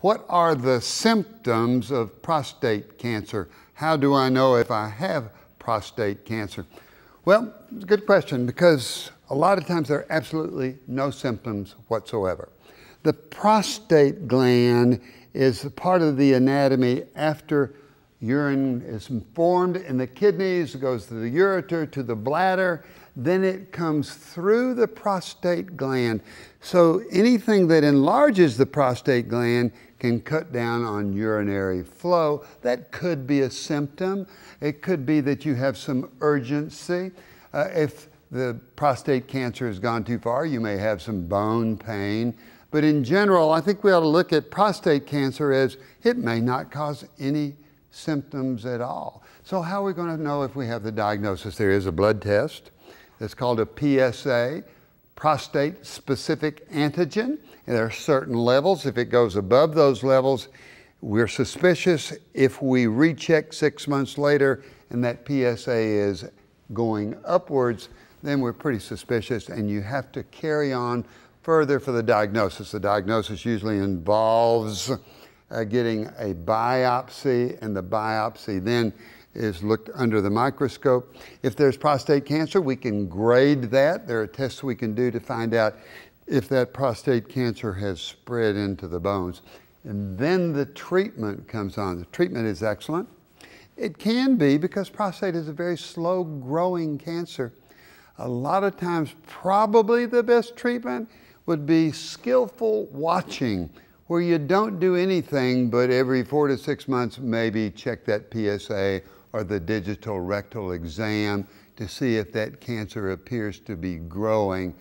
What are the symptoms of prostate cancer? How do I know if I have prostate cancer? Well, it's a good question because a lot of times there are absolutely no symptoms whatsoever. The prostate gland is a part of the anatomy after urine is formed in the kidneys, it goes to the ureter, to the bladder, then it comes through the prostate gland. So anything that enlarges the prostate gland can cut down on urinary flow. That could be a symptom. It could be that you have some urgency. If the prostate cancer has gone too far, you may have some bone pain. But in general, I think we ought to look at prostate cancer as it may not cause any symptoms at all. So how are we going to know if we have the diagnosis? There is a blood test. It's called a PSA, prostate specific antigen. And there are certain levels. If it goes above those levels, we're suspicious. If we recheck 6 months later and that PSA is going upwards, then we're pretty suspicious and you have to carry on further for the diagnosis. The diagnosis usually involves getting a biopsy, and the biopsy then is looked under the microscope. If there's prostate cancer, we can grade that. There are tests we can do to find out if that prostate cancer has spread into the bones. And then the treatment comes on. The treatment is excellent. It can be because prostate is a very slow growing cancer. A lot of times, probably the best treatment would be skillful watching, where you don't do anything but every 4 to 6 months maybe check that PSA or the digital rectal exam to see if that cancer appears to be growing.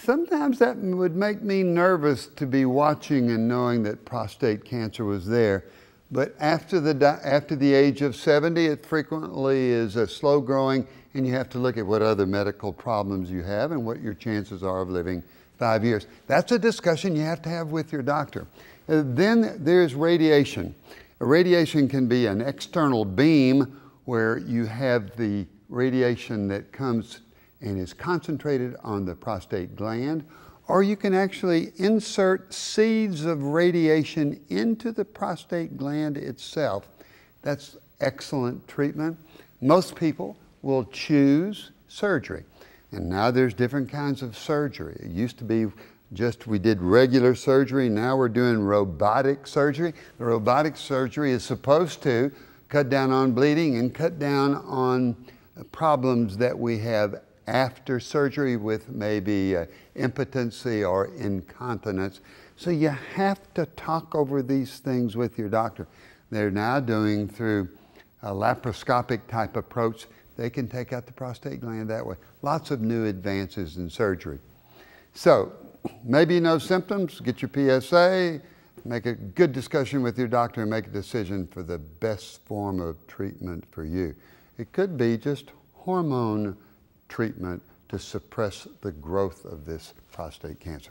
Sometimes that would make me nervous to be watching and knowing that prostate cancer was there. But after the age of 70, it frequently is a slow growing, and you have to look at what other medical problems you have and what your chances are of living 5 years. That's a discussion you have to have with your doctor. Then there's radiation. Radiation can be an external beam where you have the radiation that comes and is concentrated on the prostate gland, or you can actually insert seeds of radiation into the prostate gland itself. That's excellent treatment. Most people will choose surgery. And now there's different kinds of surgery. It used to be just we did regular surgery. Now we're doing robotic surgery. The robotic surgery is supposed to cut down on bleeding and cut down on problems that we have after surgery with maybe impotency or incontinence. So you have to talk over these things with your doctor. They're now doing through a laparoscopic type approach. They can take out the prostate gland that way. Lots of new advances in surgery. So maybe no symptoms, get your PSA, make a good discussion with your doctor and make a decision for the best form of treatment for you. It could be just hormone treatment to suppress the growth of this prostate cancer.